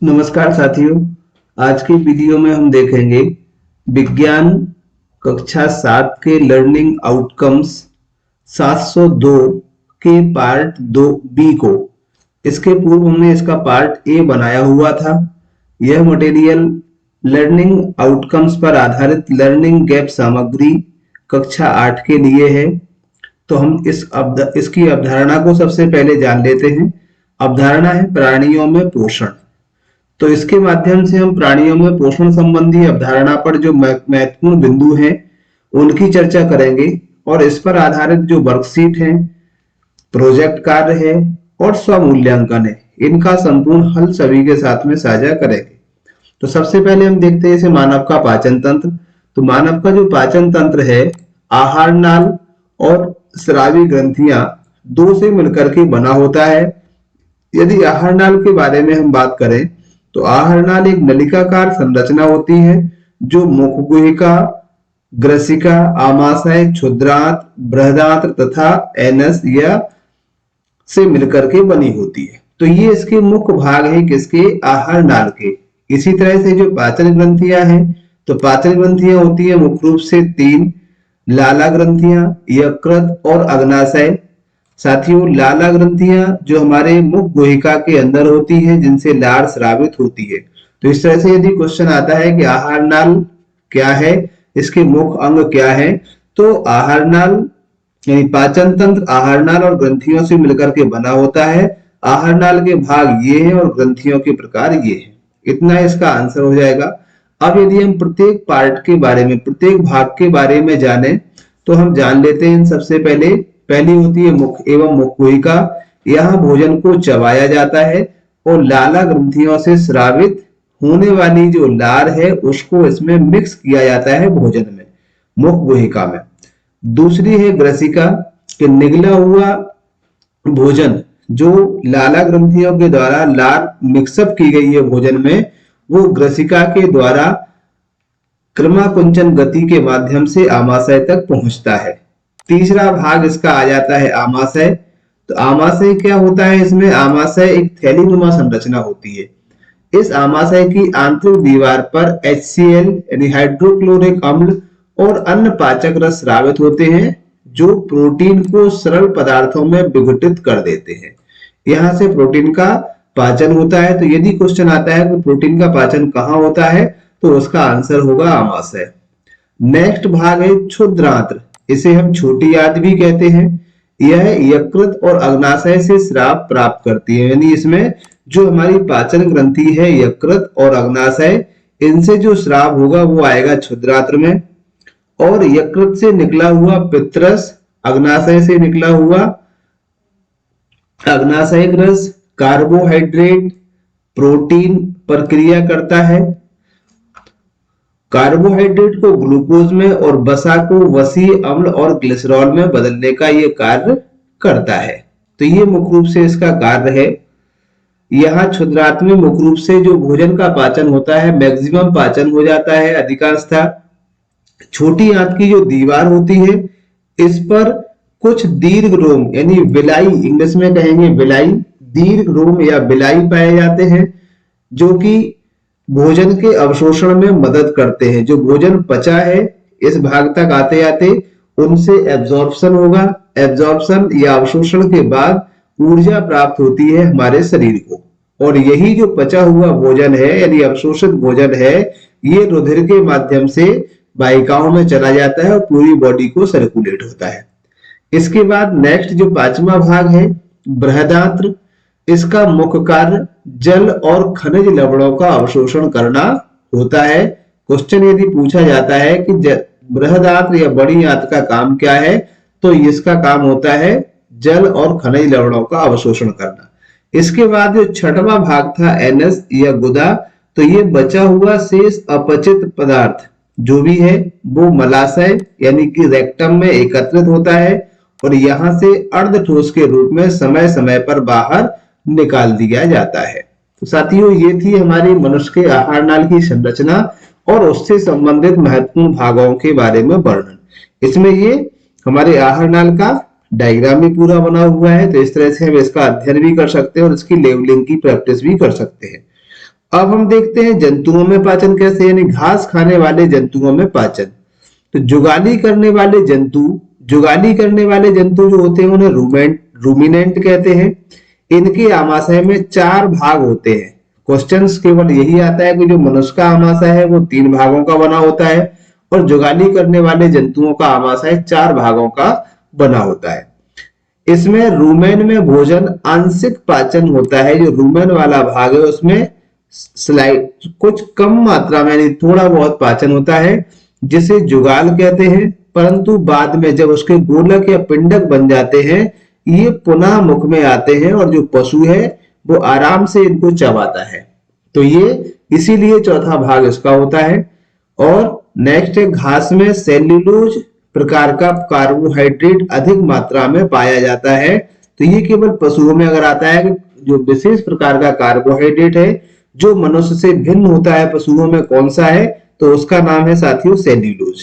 नमस्कार साथियों। आज की वीडियो में हम देखेंगे विज्ञान कक्षा 7 के लर्निंग आउटकम्स 702 के पार्ट 2 बी को। इसके पूर्व हमने इसका पार्ट ए बनाया हुआ था। यह मटेरियल लर्निंग आउटकम्स पर आधारित लर्निंग गैप सामग्री कक्षा 8 के लिए है। तो हम इसकी अवधारणा को सबसे पहले जान लेते हैं। अवधारणा है प्राणियों में पोषण। तो इसके माध्यम से हम प्राणियों में पोषण संबंधी अवधारणा पर जो महत्वपूर्ण बिंदु हैं उनकी चर्चा करेंगे और इस पर आधारित जो वर्कशीट है, प्रोजेक्ट कार्य है और स्वमूल्यांकन है, इनका संपूर्ण हल सभी के साथ में साझा करेंगे। तो सबसे पहले हम देखते हैं इसे मानव का पाचन तंत्र। तो मानव का जो पाचन तंत्र है, आहार नाल और स्रावी ग्रंथियां दो से मिलकर के बना होता है। यदि आहार नाल के बारे में हम बात करें तो आहार नाल एक नलिकाकार संरचना होती है जो मुखगुहिका, ग्रसिका, आमाशय, क्षुद्रांत, बृहदांत्र तथा एनस या से मिलकर के बनी होती है। तो ये इसके मुख्य भाग है किसके? आहार नाल के। इसी तरह से जो पाचन ग्रंथियां हैं, तो पाचन ग्रंथियां होती है मुख्य रूप से 3: लाला ग्रंथियां, यकृत और अग्नाशय। साथियों, लाला ग्रंथियां जो हमारे मुख गुहिका के अंदर होती है, जिनसे लार स्रावित होती है। तो इस तरह से यदि क्वेश्चन आता है कि आहार नाल क्या है, इसके मुख्य अंग क्या है, तो आहार नाल यानी पाचन तंत्र आहार नाल और ग्रंथियों से मिलकर के बना होता है। आहार नाल के भाग ये हैं और ग्रंथियों के प्रकार ये हैं। इतना इसका आंसर हो जाएगा। अब यदि हम प्रत्येक पार्ट के बारे में, प्रत्येक भाग के बारे में जाने तो हम जान लेते हैं। सबसे पहली होती है मुख एवं मुखगुहिका। यहाँ भोजन को चबाया जाता है और लाला ग्रंथियों से स्रावित होने वाली जो लार है उसको इसमें मिक्स किया जाता है भोजन में, मुखगुहिका में। दूसरी है ग्रसिका, कि निगला हुआ भोजन जो लाला ग्रंथियों के द्वारा लार मिक्सअप की गई है भोजन में, वो ग्रसिका के द्वारा क्रमाकुंचन गति के माध्यम से आमाशय तक पहुंचता है। तीसरा भाग इसका आ जाता है आमाशय। तो आमाशय क्या होता है? इसमें आमाशय एक थैलीनुमा संरचना होती है। इस आमाशय की आंतरिक दीवार पर HCl यानी हाइड्रोक्लोरिक अम्ल और अन्य पाचक रस स्रावित होते हैं जो प्रोटीन को सरल पदार्थों में विघटित कर देते हैं। यहां से प्रोटीन का पाचन होता है। तो यदि क्वेश्चन आता है कि प्रोटीन का पाचन कहां होता है, तो उसका आंसर होगा आमाशय। नेक्स्ट भाग है क्षुद्रांत्र। इसे हम छोटी आंत भी कहते हैं। यह यकृत और अग्नाशय से स्राव प्राप्त करती है, यानी इसमें जो हमारी पाचन ग्रंथि है यकृत और अग्नाशय, इनसे जो स्राव होगा वो आएगा क्षुद्रांत्र में। और यकृत से निकला हुआ पित्तरस, अग्नाशय से निकला हुआ अग्नाशयिक रस कार्बोहाइड्रेट प्रोटीन पर क्रिया करता है। कार्बोहाइड्रेट को ग्लूकोज में और वसा को वसीय अम्ल और ग्लिसरॉल में बदलने का यह कार्य करता है। तो ये मुख्य रूप से इसका कार्य है। यहाँ क्षुद्रांत में मुख्य रूप से जो भोजन का पाचन होता है, मैक्सिमम पाचन हो जाता है अधिकांशतः। छोटी आंत की जो दीवार होती है, इस पर कुछ दीर्घ रोम यानी विलाई, इंग्लिश में कहेंगे विलाई, दीर्घ रोम या विलाई पाए जाते हैं जो कि भोजन के अवशोषण में मदद करते हैं। जो भोजन पचा है इस भाग तक आते आते उनसे एब्जॉर्प्शन होगा। एब्जॉर्प्शन या अवशोषण के बाद ऊर्जा प्राप्त होती है हमारे शरीर को, और यही जो पचा हुआ भोजन है यानी अवशोषित भोजन है, ये रुधिर के माध्यम से वाहिकाओं में चला जाता है और पूरी बॉडी को सर्कुलेट होता है। इसके बाद नेक्स्ट जो पांचवा भाग है बृहदांत्र। इसका मुख्य कार्य जल और खनिज लवणों का अवशोषण करना होता है। क्वेश्चन यदि पूछा जाता है कि बृहदांत्र या बड़ी आंत का काम क्या है, तो इसका काम होता है जल और खनिज लवणों का अवशोषण करना। इसके बाद जो छठवां भाग था एनस या गुदा, तो ये बचा हुआ शेष अपचित पदार्थ जो भी है वो मलाशय यानी कि रेक्टम में एकत्रित होता है और यहां से अर्ध ठोस के रूप में समय समय पर बाहर निकाल दिया जाता है। तो साथियों, ये थी हमारी मनुष्य के आहार नाल की संरचना और उससे संबंधित महत्वपूर्ण भागों के बारे में वर्णन। इसमें ये हमारे आहार नाल का डायग्राम भी पूरा बना हुआ है। तो इस तरह से हम इसका अध्ययन भी कर सकते हैं और इसकी लेवलिंग की प्रैक्टिस भी कर सकते हैं। अब हम देखते हैं जंतुओं में पाचन कैसे, यानी घास खाने वाले जंतुओं में पाचन। तो जुगाली करने वाले जंतु जो होते हैं उन्हें रूमिनेंट कहते हैं। इनके आमाशय में 4 भाग होते हैं। क्वेश्चंस केवल यही आता है कि जो मनुष्य का आमाशय है वो 3 भागों का बना होता है और जुगाली करने वाले जंतुओं का आमाशय 4 भागों का बना होता है। इसमें रूमेन में भोजन आंशिक पाचन होता है। जो रूमेन वाला भाग है उसमें स्लाइड कुछ कम मात्रा में यानी थोड़ा बहुत पाचन होता है, जिसे जुगाल कहते हैं। परंतु बाद में जब उसके गोलक या पिंडक बन जाते हैं, ये पुनः मुख में आते हैं और जो पशु है वो आराम से इनको चबाता है। तो ये इसीलिए चौथा भाग इसका होता है। और नेक्स्ट है, घास में सेल्यूलोज प्रकार का कार्बोहाइड्रेट अधिक मात्रा में पाया जाता है। तो ये केवल पशुओं में अगर आता है कि जो विशेष प्रकार का कार्बोहाइड्रेट है जो मनुष्य से भिन्न होता है, पशुओं में कौन सा है, तो उसका नाम है साथियों सेल्यूलोज।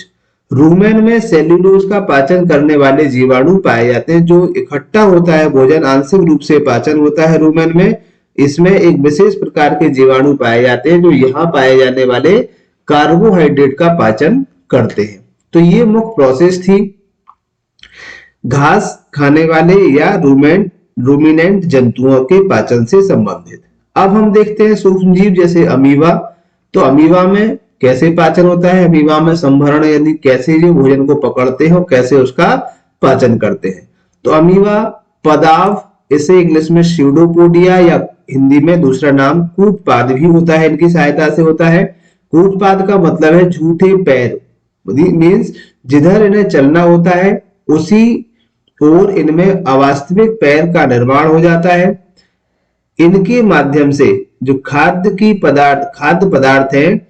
रूमेन में सेल्यूलोज का पाचन करने वाले जीवाणु पाए जाते हैं। जो इकट्ठा होता है भोजन आंशिक रूप से पाचन होता है रूमेन में। इसमें एक विशेष प्रकार के जीवाणु पाए जाते हैं जो यहाँ पाए जाने वाले कार्बोहाइड्रेट का पाचन करते हैं। तो ये मुख्य प्रोसेस थी घास खाने वाले या रूमिनेंट जंतुओं के पाचन से संबंधित। अब हम देखते हैं सूक्ष्मजीव जैसे अमीबा। तो अमीबा में कैसे पाचन होता है, अमीबा में संभरण यानी कैसे जो भोजन को पकड़ते हैं और कैसे उसका पाचन करते हैं। तो अमीबा पदाव, इसे इंग्लिश में स्यूडोपोडिया या हिंदी में दूसरा नाम कूटपाद भी होता है, इनकी सहायता से होता है। कूटपाद का मतलब है झूठे पैर, मीन्स जिधर इन्हें चलना होता है उसी ओर इनमें अवास्तविक पैर का निर्माण हो जाता है। इनके माध्यम से जो खाद्य पदार्थ हैं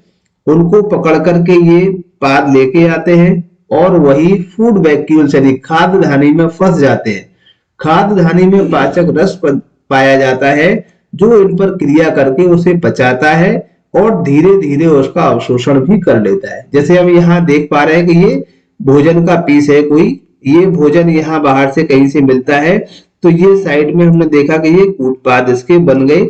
उनको पकड़ करके ये पाद लेके आते हैं और वही फूड वैक्यूल्स यानी खाद्य धानी में फंस जाते हैं। खाद्य धानी में पाचक रस पाया जाता है जो इन पर क्रिया करके उसे पचाता है और धीरे धीरे उसका अवशोषण भी कर लेता है। जैसे हम यहाँ देख पा रहे हैं कि ये भोजन का पीस है कोई, ये भोजन यहाँ बाहर से कहीं से मिलता है, तो ये साइड में हमने देखा कि ये कूटपाद इसके बन गए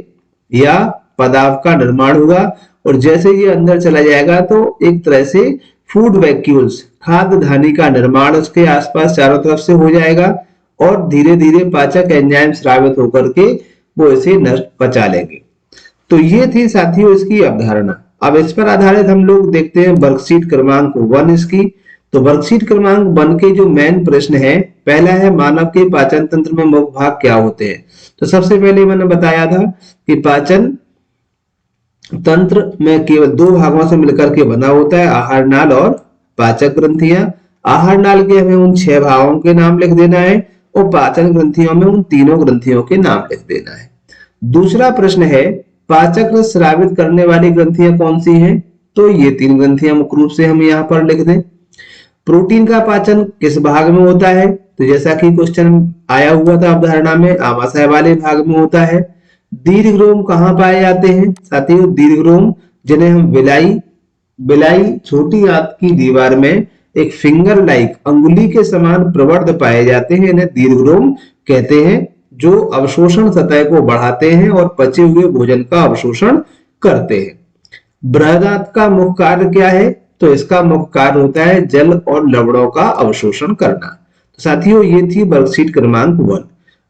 या पदार्थ का निर्माण हुआ और जैसे ये अंदर चला जाएगा तो एक तरह से फूड वैक्यूल्स खाद्य धानी का निर्माण उसके आसपास चारों तरफ से हो जाएगा और धीरे धीरे पाचक एंजाइम स्रावित होकर के वो इसे नष्ट पचा लेंगे। तो ये थी साथियों इसकी अवधारणा। अब इस पर आधारित हम लोग देखते हैं वर्कशीट क्रमांक 1 इसकी। तो वर्कशीट क्रमांक 1 के जो मेन प्रश्न है, पहला है मानव के पाचन तंत्र में मुख्य भाग क्या होते हैं। तो सबसे पहले मैंने बताया था कि पाचन तंत्र में केवल 2 भागों से मिलकर के बना होता है, आहार नाल और पाचक ग्रंथियां। आहार नाल के हमें उन 6 भागों के नाम लिख देना है और पाचन ग्रंथियों में उन तीनों ग्रंथियों के नाम लिख देना है। दूसरा प्रश्न है पाचक रस स्रावित करने वाली ग्रंथियां कौन सी हैं। तो ये 3 ग्रंथियां मुख्य रूप से हम यहाँ पर लिख दें। प्रोटीन का पाचन किस भाग में होता है, तो जैसा कि क्वेश्चन आया हुआ था अवधारणा में, आमाशय वाले भाग में होता है। दीर्घरोम कहाँ पाए जाते हैं साथियों, दीर्घरोम जिन्हें हम बिलाई छोटी आंत की दीवार में एक फिंगर लाइक अंगुली के समान प्रवर्ध पाए जाते हैं, इन्हें दीर्घरोम कहते हैं, जो अवशोषण सतह को बढ़ाते हैं और पचे हुए भोजन का अवशोषण करते हैं। बृहदांत का मुख्य कार्य क्या है, तो इसका मुख्य कार्य होता है जल और लवणों का अवशोषण करना। तो साथियों ये थी वर्कशीट क्रमांक 1।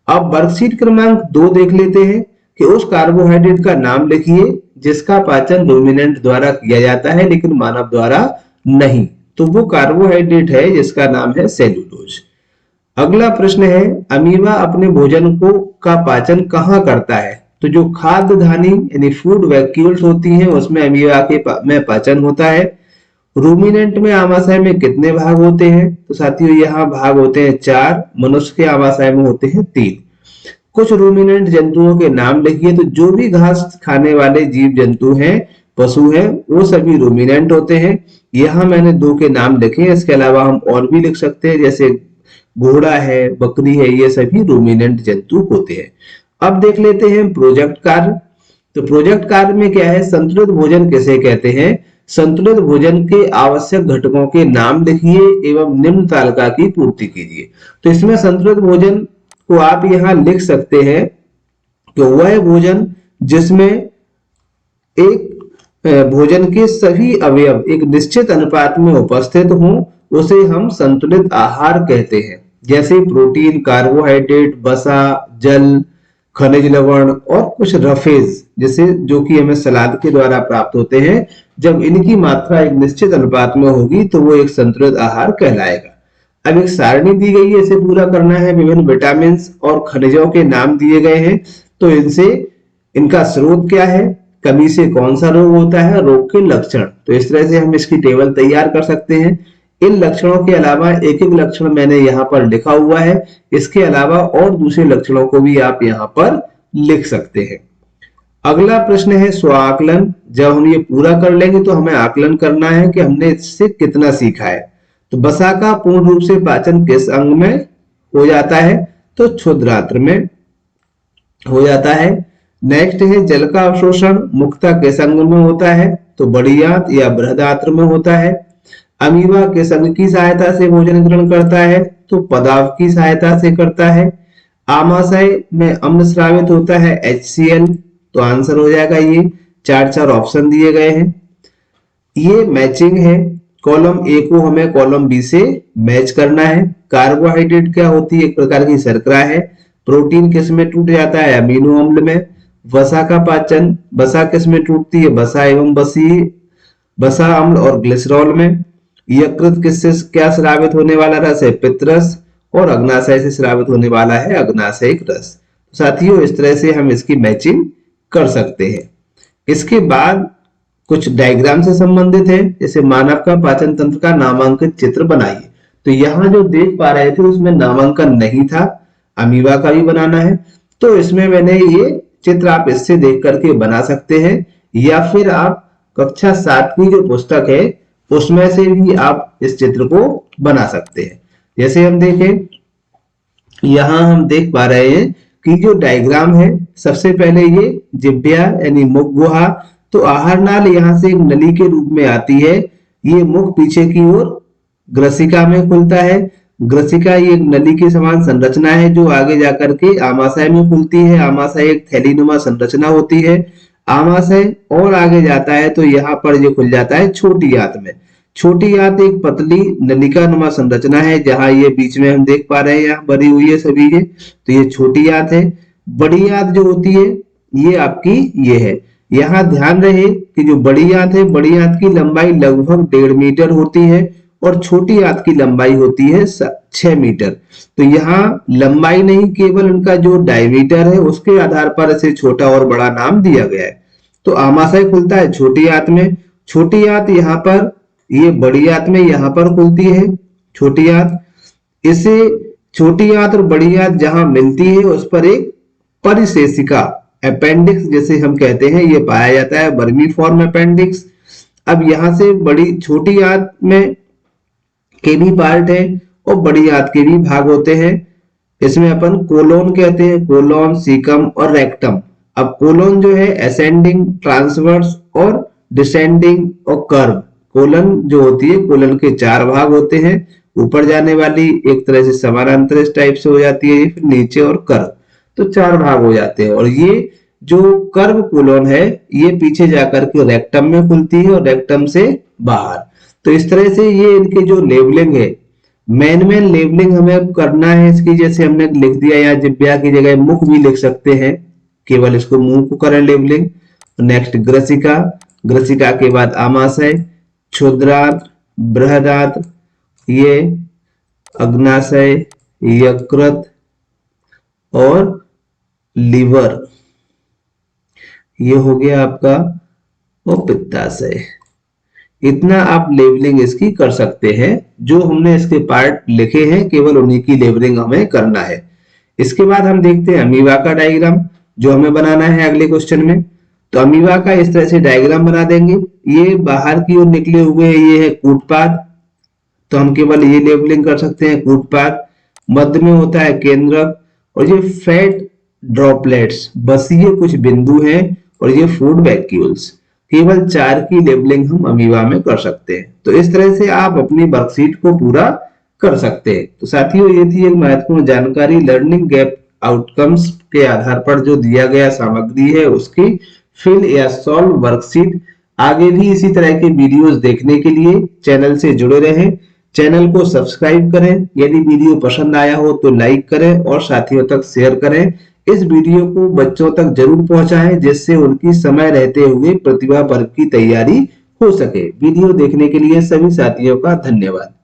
अब वर्कशीट क्रमांक 2 देख लेते हैं कि उस कार्बोहाइड्रेट का नाम लिखिए जिसका पाचन रूमिनेंट द्वारा किया जाता है लेकिन मानव द्वारा नहीं। तो वो कार्बोहाइड्रेट है जिसका नाम है सेल्यूलोज। अगला प्रश्न है अमीबा अपने भोजन को का पाचन कहाँ करता है। तो जो खाद्य धानी यानी फूड वैक्यूल्स होती हैं उसमें अमीबा के में पाचन होता है। रूमिनेंट में आमाशय में कितने भाग होते हैं, तो साथियों यहाँ भाग होते हैं 4, मनुष्य के आमाशय में होते हैं 3। कुछ रूमिनेंट जंतुओं के नाम लिखिए। तो जो भी घास खाने वाले जीव जंतु हैं, पशु हैं, वो सभी रूमिनेंट होते हैं। यहाँ मैंने 2 के नाम लिखे, इसके अलावा हम और भी लिख सकते हैं, जैसे घोड़ा है, बकरी है, ये सभी रूमिनेंट जंतु होते हैं। अब देख लेते हैं प्रोजेक्ट कार्य। तो प्रोजेक्ट कार्य में क्या है, संतुलित भोजन किसे कहते हैं। संतुलित भोजन के आवश्यक घटकों के नाम लिखिए एवं निम्न तालिका की पूर्ति कीजिए। तो इसमें संतुलित भोजन को आप यहाँ लिख सकते हैं कि वह भोजन जिसमें एक भोजन के सभी अवयव एक निश्चित अनुपात में उपस्थित हों, उसे हम संतुलित आहार कहते हैं। जैसे प्रोटीन, कार्बोहाइड्रेट, वसा, जल, खनिज लवण और कुछ रफेज, जैसे जो कि हमें सलाद के द्वारा प्राप्त होते हैं। जब इनकी मात्रा एक निश्चित अनुपात में होगी तो वो एक संतुलित आहार कहलाएगा। अब एक सारणी दी गई है, इसे पूरा करना है। विभिन्न विटामिन और खनिजों के नाम दिए गए हैं, तो इनसे इनका स्रोत क्या है, कमी से कौन सा रोग होता है, रोग के लक्षण। तो इस तरह से हम इसकी टेबल तैयार कर सकते हैं। इन लक्षणों के अलावा एक एक लक्षण मैंने यहाँ पर लिखा हुआ है, इसके अलावा और दूसरे लक्षणों को भी आप यहाँ पर लिख सकते हैं। अगला प्रश्न है स्व आकलन। जब हम ये पूरा कर लेंगे तो हमें आकलन करना है कि हमने इससे कितना सीखा है। तो वसा का पूर्ण रूप से पाचन किस अंग में हो जाता है, तो क्षुद्रांत्र में हो जाता है। नेक्स्ट है जल का अवशोषण मुख्यतः किस अंग में होता है, तो बड़ी आंत या बृहदात्र में होता है। अमीबा किस अंग की सहायता से भोजन ग्रहण करता है, तो पदार्थ की सहायता से करता है। आमाशय में अम्ल स्रावित होता है HCl, तो आंसर हो जाएगा ये। चार ऑप्शन दिए गए हैं। ये मैचिंग है, कॉलम ए को हमें कॉलम बी से मैच करना है। कार्बोहाइड्रेट क्या होती है, एक प्रकार की शर्करा है। प्रोटीन किस में टूट जाता है, अमीनो अम्ल में। वसा का पाचन, वसा किस में टूटती है, वसा एवं वसा अम्ल और ग्लिसरॉल में। यकृत किससे क्या स्रावित होने वाला रस है, पित्तरस। और अग्नाशय से स्रावित होने वाला है अग्नाशयिक रस। साथियों इस तरह से हम इसकी मैचिंग कर सकते हैं। इसके बाद कुछ डायग्राम से संबंधित है, जैसे मानव का पाचन तंत्र का नामांकित चित्र बनाइए। तो यहाँ जो देख पा रहे थे उसमें नामांकन नहीं था, अमीबा का भी बनाना है। तो इसमें मैंने ये चित्र आप इससे देख करके बना सकते हैं, या फिर आप कक्षा 7 की जो पुस्तक है उसमें से भी आप इस चित्र को बना सकते हैं। जैसे हम देखें, यहाँ हम देख पा रहे हैं कि जो डायग्राम है, सबसे पहले ये जिह्वा यानी मुख गुहा, तो आहार नाल यहाँ से एक नली के रूप में आती है। ये मुख पीछे की ओर ग्रसिका में खुलता है। ग्रसिका ये एक नली के समान संरचना है जो आगे जाकर के आमाशय में खुलती है। आमाशय एक थैलीनुमा संरचना होती है। आमाशय और आगे जाता है तो यहाँ पर जो खुल जाता है छोटी आंत में। छोटी आंत एक पतली नलिका नुमा संरचना है, जहां ये बीच में हम देख पा रहे हैं यहाँ भरी हुई है सभी ये, तो ये छोटी आंत है। बड़ी आंत जो होती है ये आपकी ये है। यहाँ ध्यान रहे कि जो बड़ी आंत है, बड़ी आंत की लंबाई लगभग 1.5 मीटर होती है और छोटी आंत की लंबाई होती है 6 मीटर। तो यहाँ लंबाई नहीं, केवल उनका जो डायमीटर है उसके आधार पर इसे छोटा और बड़ा नाम दिया गया है। तो आमाशय खुलता है छोटी आंत में। छोटी आंत यहाँ पर, ये बड़ी आंत में यहाँ पर खुलती है छोटी आंत। इसे छोटी आंत और बड़ी आंत जहां मिलती है उस पर एक परिशेषिका अपेंडिक्स जैसे हम कहते हैं ये पाया जाता है, वर्मीफॉर्म अपेंडिक्स। अब यहां से बड़ी छोटी आंत में के भी पार्ट है और बड़ी आंत के भी भाग होते हैं। इसमें अपन कोलोन कहते हैं, कोलोन, सीकम और रेक्टम। अब कोलोन जो है असेंडिंग, ट्रांसवर्स और डिसेंडिंग और कर्व। कोलन जो होती है, कोलन के 4 भाग होते हैं। ऊपर जाने वाली एक तरह से समानांतर इस टाइप से हो जाती है, फिर नीचे और कर्व, तो 4 भाग हो जाते हैं। और ये जो कर्व कोलोन है ये पीछे जाकर के रेक्टम में खुलती है और रेक्टम से बाहर। तो इस तरह से ये इनके जो लेबलिंग है, मेन लेबलिंग हमें करना है इसकी। जैसे हमने लिख दिया यहाँ जिह्वा की जगह मुख भी लिख सकते हैं, केवल इसको मुंह को करें लेबलिंग। नेक्स्ट ग्रसिका, ग्रसिका के बाद आमाशय, क्षुद्रांत, बृहदांत, ये अग्नाशय, यकृत और लीवर, ये हो गया आपका वो पित्ताशय। इतना आप लेबलिंग इसकी कर सकते हैं। जो हमने इसके पार्ट लिखे हैं केवल उन्हीं की लेबलिंग हमें करना है। इसके बाद हम देखते हैं अमीबा का डायग्राम जो हमें बनाना है अगले क्वेश्चन में। तो अमीबा का इस तरह से डायग्राम बना देंगे। ये बाहर की ओर निकले हुए हैं, ये है कूटपाद, तो हम केवल ये लेबलिंग कर सकते हैं कूटपाद। मध्य में होता है केंद्रक और ये फैट ड्रॉपलेट्स, बस ये कुछ बिंदु हैं और ये फूड वैक्यूल्स। केवल 4 की लेबलिंग हम अमीबा में कर सकते हैं। तो इस तरह से आप अपनी वर्कशीट को पूरा कर सकते हैं। तो साथियों ये थी एक महत्वपूर्ण जानकारी लर्निंग गैप आउटकम्स के आधार पर जो दिया गया सामग्री है उसकी। फिल या सॉल्व वर्कशीट। आगे भी इसी तरह के वीडियोस देखने के लिए चैनल से जुड़े रहें। चैनल को सब्सक्राइब करें। यदि वीडियो पसंद आया हो तो लाइक करें और साथियों तक शेयर करें। इस वीडियो को बच्चों तक जरूर पहुंचाएं जिससे उनकी समय रहते हुए प्रतिभा पर्व की तैयारी हो सके। वीडियो देखने के लिए सभी साथियों का धन्यवाद।